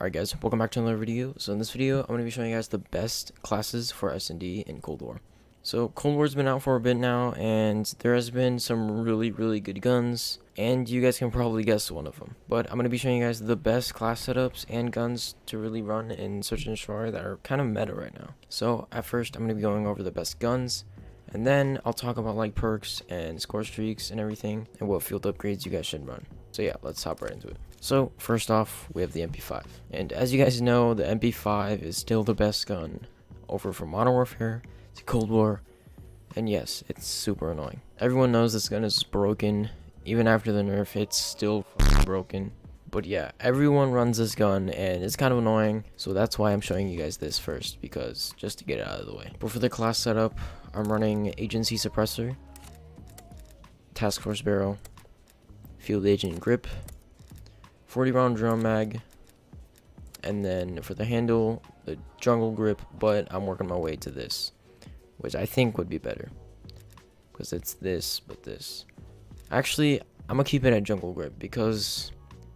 Alright guys, welcome back to another video. So in this video, I'm going to be showing you guys the best classes for SND in Cold War. So Cold War's been out for a bit now, and there has been some really good guns, and you guys can probably guess one of them. But I'm going to be showing you guys the best class setups and guns to really run in Search and Destroy that are kind of meta right now. So at first, I'm going to be going over the best guns, and then I'll talk about like perks and Scorestreaks and everything, and what field upgrades you guys should run. So yeah, let's hop right into it. So first off, we have the MP5. And as you guys know, the MP5 is still the best gun over from Modern Warfare to Cold War. And yes, it's super annoying. Everyone knows this gun is broken. Even after the nerf, it's still broken. But yeah, everyone runs this gun and it's kind of annoying. So that's why I'm showing you guys this first, because just to get it out of the way. But for the class setup, I'm running Agency Suppressor, Task Force Barrel, Field Agent Grip, 40 round drum mag, and then for the handle, the jungle grip, but I'm working my way to this, which I think would be better, because it's this, but this. Actually, I'm gonna keep it at jungle grip, because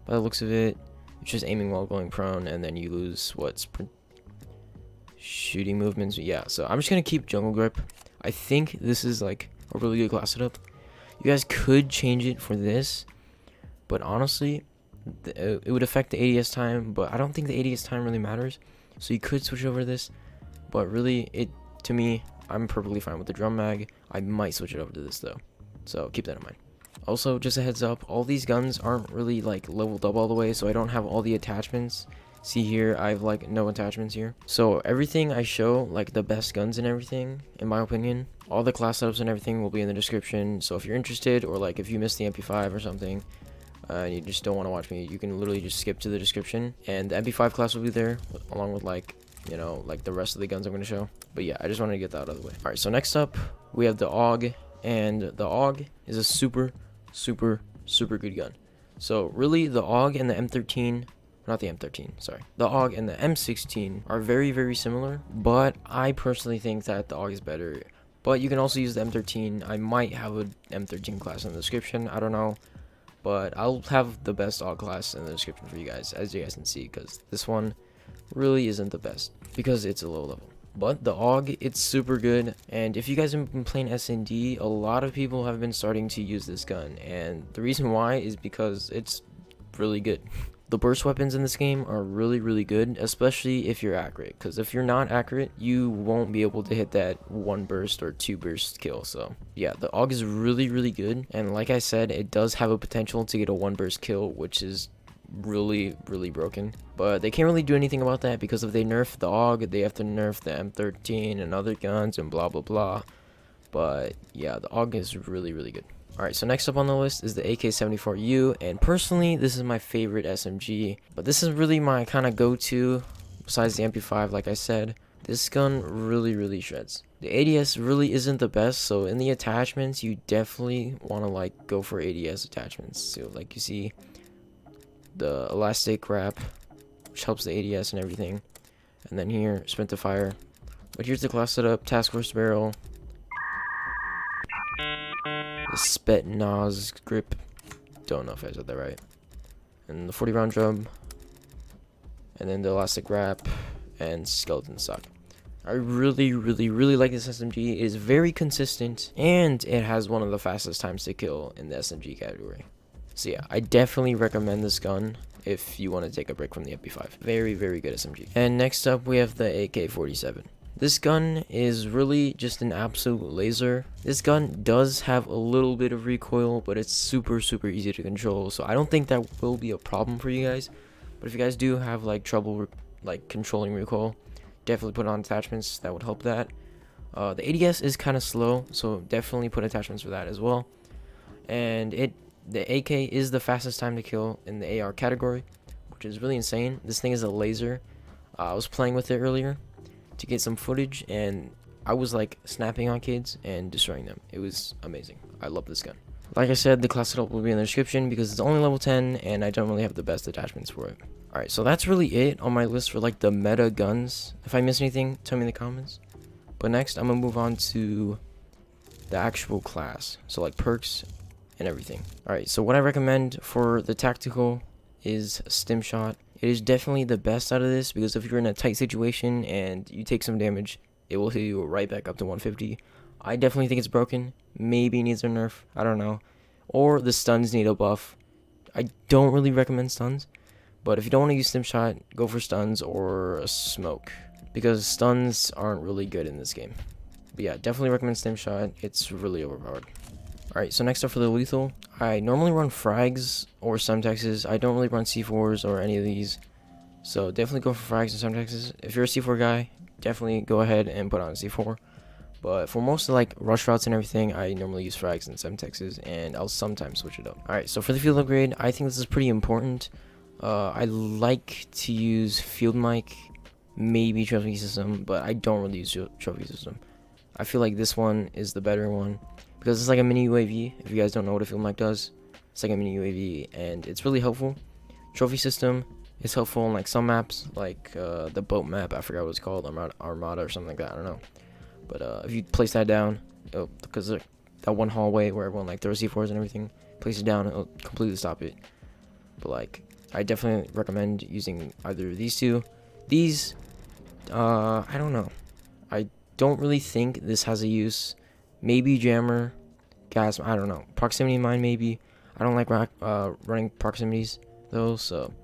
by the looks of it, it's just aiming while going prone, and then you lose what's shooting movements. Yeah, so I'm just gonna keep jungle grip. I think this is like a really good class setup. You guys could change it for this, but honestly, it would affect the ADS time, but I don't think the ADS time really matters. So you could switch over to this, but really, to me, I'm perfectly fine with the drum mag. I might switch it over to this though, so keep that in mind. Also, just a heads up, all these guns aren't really like leveled up all the way, so I don't have all the attachments. See here, I have like no attachments here. So everything I show, like the best guns and everything, in my opinion, all the class setups and everything will be in the description. So if you're interested, or like if you missed the MP5 or something, and you just don't want to watch me, you can literally just skip to the description, and the MP5 class will be there along with like, you know, like the rest of the guns I'm going to show. But yeah, I just wanted to get that out of the way. All right, so next up we have the AUG, and the AUG is a super good gun. So really, the AUG and the M13, not the M13, sorry, the AUG and the M16 are very similar, but I personally think that the AUG is better. But you can also use the M13. I might have a M13 class in the description, I don't know, but I'll have the best AUG class in the description for you guys, as you guys can see, because this one really isn't the best because it's a low level. But the AUG, it's super good, and if you guys have been playing SND, a lot of people have been starting to use this gun, and the reason why is because it's really good. The burst weapons in this game are really good, especially if you're accurate, because if you're not accurate, you won't be able to hit that 1 burst or 2 burst kill. So yeah, the AUG is really good, and like I said, it does have a potential to get a 1 burst kill, which is really broken, but they can't really do anything about that, because if they nerf the AUG, they have to nerf the M13 and other guns and blah. But yeah, the AUG is really good. Alright, so next up on the list is the AK-74U, and personally, this is my favorite SMG, but this is really my kind of go-to, besides the MP5, like I said. This gun really shreds. The ADS really isn't the best, so in the attachments, you definitely want to like go for ADS attachments. So like you see, the elastic wrap, which helps the ADS and everything, and then here, sprint to fire. But here's the class setup: Task Force Barrel, the Spetsnaz grip, don't know if I said that right, and the 40 round drum, and then the elastic wrap and skeleton stock. I really like this SMG. It is very consistent, and it has one of the fastest times to kill in the SMG category. So yeah, I definitely recommend this gun if you want to take a break from the MP5. Very good SMG. And next up we have the AK-47. This gun is really just an absolute laser. This gun does have a little bit of recoil, but it's super easy to control, so I don't think that will be a problem for you guys. But if you guys do have like trouble like controlling recoil, definitely put on attachments that would help that. The ADS is kind of slow, so definitely put attachments for that as well. And the AK is the fastest time to kill in the AR category, which is really insane. This thing is a laser. I was playing with it earlier to get some footage, and I was like snapping on kids and destroying them. It was amazing. I love this gun. Like I said, the class setup will be in the description because it's only level 10 and I don't really have the best attachments for it. Alright, so that's really it on my list for like the meta guns. If I miss anything, tell me in the comments. But next, I'm gonna move on to the actual class, so like perks and everything. Alright, so what I recommend for the tactical is stim shot. It is definitely the best out of this because if you're in a tight situation and you take some damage, it will hit you right back up to 150. I definitely think it's broken. Maybe needs a nerf. I don't know. Or the stuns need a buff. I don't really recommend stuns. But if you don't want to use stim shot, go for stuns or a smoke. Because stuns aren't really good in this game. But yeah, definitely recommend stim shot. It's really overpowered. Alright, so next up for the lethal. I normally run frags or semtexes. I don't really run C4s or any of these. So definitely go for frags and semtexes. If you're a C4 guy, definitely go ahead and put on a C4. But for most of like rush routes and everything, I normally use frags and semtexes, and I'll sometimes switch it up. Alright, so for the field upgrade, I think this is pretty important. I like to use field mic, maybe trophy system, but I don't really use trophy system. I feel like this one is the better one because it's like a mini UAV. If you guys don't know what a field mic does, it's like a mini UAV and it's really helpful. Trophy system is helpful on like some maps, like the boat map. I forgot what it's called, Armada or something like that. I don't know. But if you place that down, because that one hallway where everyone like throws C4s and everything, place it down, it'll completely stop it. But like, I definitely recommend using either these two. These, I don't know. I don't really think this has a use. Maybe jammer, gas, I don't know. Proximity mine maybe. I don't like running proximities though, so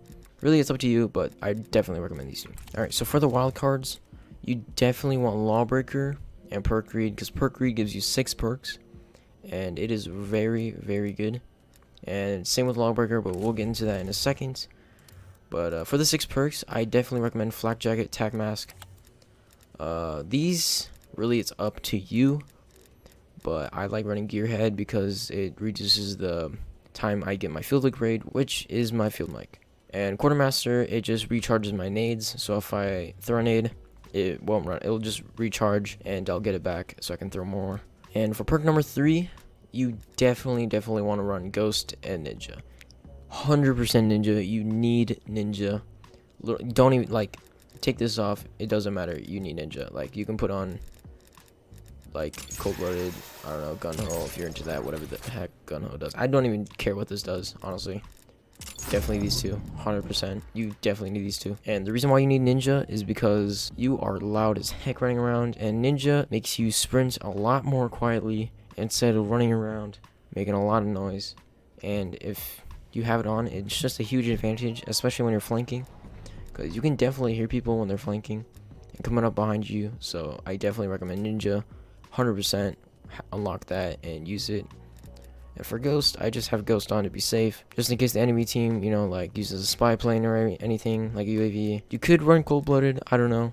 really it's up to you, but I definitely recommend these two. Alright, so for the wild cards, you definitely want Lawbreaker and Perk Read, because Perk Read gives you 6 perks, and it is very, very good. And same with Lawbreaker, but we'll get into that in a second. But for the 6 perks, I definitely recommend Flak Jacket, Tac Mask. These, really it's up to you, but I like running Gearhead because it reduces the time I get my field upgrade, which is my field mic. And Quartermaster, it just recharges my nades, so if I throw a nade, it won't run, it'll just recharge and I'll get it back so I can throw more. And for perk number 3, you definitely want to run Ghost and Ninja. 100% Ninja. You need Ninja. Don't even like take this off, it doesn't matter, you need Ninja. Like you can put on like cold-blooded, I don't know, gunho if you're into that, whatever the heck gunho does. I don't even care what this does, honestly. Definitely these two, 100%. You definitely need these two. And the reason why you need Ninja is because you are loud as heck running around, and Ninja makes you sprint a lot more quietly instead of running around making a lot of noise. And if you have it on, it's just a huge advantage, especially when you're flanking, because you can definitely hear people when they're flanking and coming up behind you. So I definitely recommend Ninja. 100% unlock that and use it. And for Ghost, I just have Ghost on to be safe, just in case the enemy team, you know, like uses a spy plane or anything like a UAV. You could run cold-blooded, I don't know,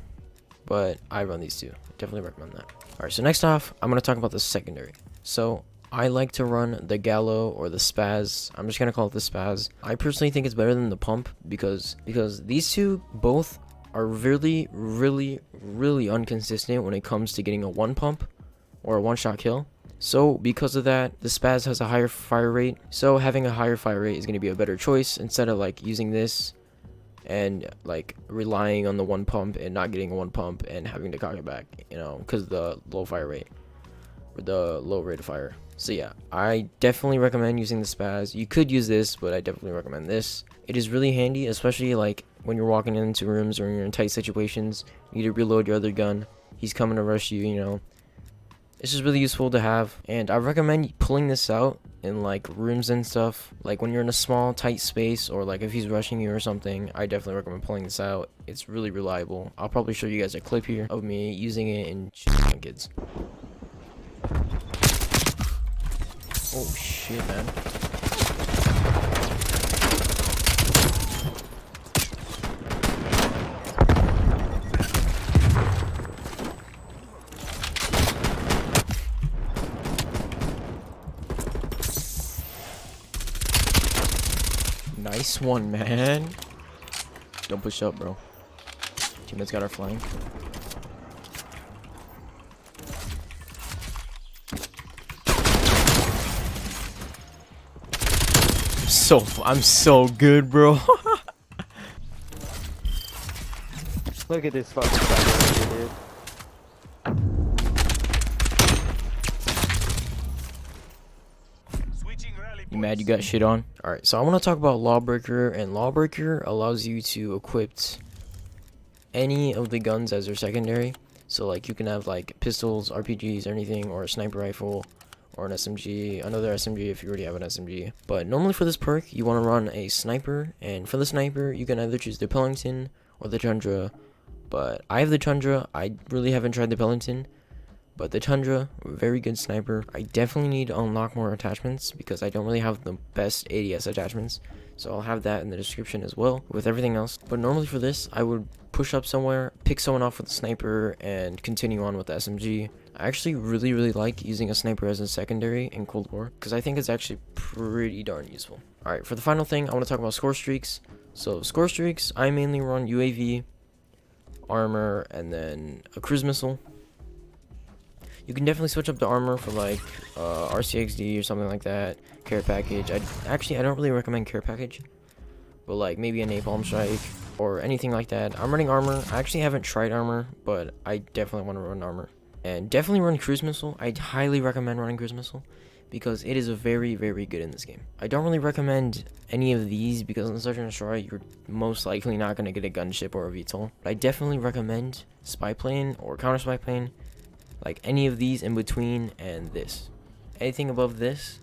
but I run these two. Definitely recommend that. Alright, so next off, I'm going to talk about the secondary. So I like to run the Gallow or the Spaz. I'm just going to call it the Spaz. I personally think it's better than the Pump because these two both are really inconsistent when it comes to getting a 1 pump or a 1-shot kill. So because of that, the Spaz has a higher fire rate. So having a higher fire rate is going to be a better choice instead of like using this and like relying on the 1 pump and not getting a 1 pump and having to cock it back, you know, because of the low fire rate or the low rate of fire. So yeah, I definitely recommend using the Spaz. You could use this, but I definitely recommend this. It is really handy, especially like when you're walking into rooms or you're in tight situations. You need to reload your other gun. He's coming to rush you, you know. It's just really useful to have, and I recommend pulling this out in like rooms and stuff. Like when you're in a small tight space, or like if he's rushing you or something, I definitely recommend pulling this out. It's really reliable. I'll probably show you guys a clip here of me using it in kids. Oh shit, man. Nice one, man. Don't push up, bro. Teammates got our flank. I'm so good, bro. Look at this fucking guy, dude. You mad you got shit on? Alright, so I want to talk about Lawbreaker, and Lawbreaker allows you to equip any of the guns as their secondary. So like you can have like pistols, RPGs, or anything, or a sniper rifle, or an SMG, another SMG if you already have an SMG. But normally for this perk, you want to run a sniper, and for the sniper, you can either choose the Pellington or the Tundra. But I have the Tundra. I really haven't tried the Pellington, but the Tundra, very good sniper. I definitely need to unlock more attachments because I don't really have the best ADS attachments. So I'll have that in the description as well with everything else. But normally for this, I would push up somewhere, pick someone off with a sniper, and continue on with the SMG. I actually really like using a sniper as a secondary in Cold War because I think it's actually pretty darn useful. Alright, for the final thing, I want to talk about Scorestreaks. So Scorestreaks, I mainly run UAV, armor, and then a cruise missile. You can definitely switch up the armor for like RCXD or something like that. Care package. I don't really recommend care package, but like maybe a napalm strike or anything like that. I'm running armor. I actually haven't tried armor, but I definitely want to run armor. And definitely run cruise missile. I highly recommend running cruise missile because it is very good in this game. I don't really recommend any of these because in Search and Destroy you're most likely not going to get a gunship or a VTOL. But I definitely recommend spy plane or counter spy plane. Like any of these in between and this. Anything above this,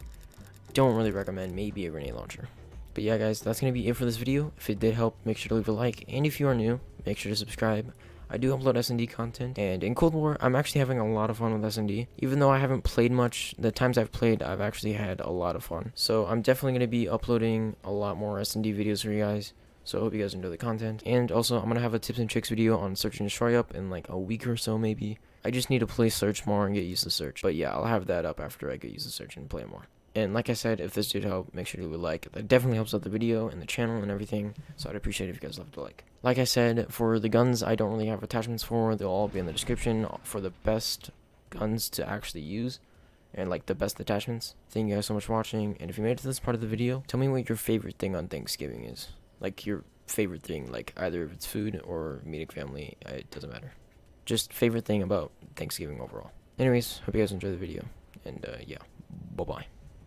don't really recommend. Maybe a grenade launcher. But yeah guys, that's going to be it for this video. If it did help, make sure to leave a like. And if you are new, make sure to subscribe. I do upload SND content. And in Cold War, I'm actually having a lot of fun with SND. Even though I haven't played much, the times I've played, I've actually had a lot of fun. So I'm definitely going to be uploading a lot more SND videos for you guys. So I hope you guys enjoy the content. And also, I'm going to have a tips and tricks video on Search and Destroy up in like a week or so maybe. I just need to play Search more and get used to Search. But yeah, I'll have that up after I get used to Search and play more. And like I said, if this did help, make sure to leave a like. That definitely helps out the video and the channel and everything. So I'd appreciate it if you guys left a like. Like I said, for the guns I don't really have attachments for. They'll all be in the description for the best guns to actually use. And like the best attachments. Thank you guys so much for watching. And if you made it to this part of the video, tell me what your favorite thing on Thanksgiving is. Like your favorite thing. Like either if it's food or meeting family. It doesn't matter. Just favorite thing about Thanksgiving overall. Anyways, hope you guys enjoy the video. And yeah, bye-bye.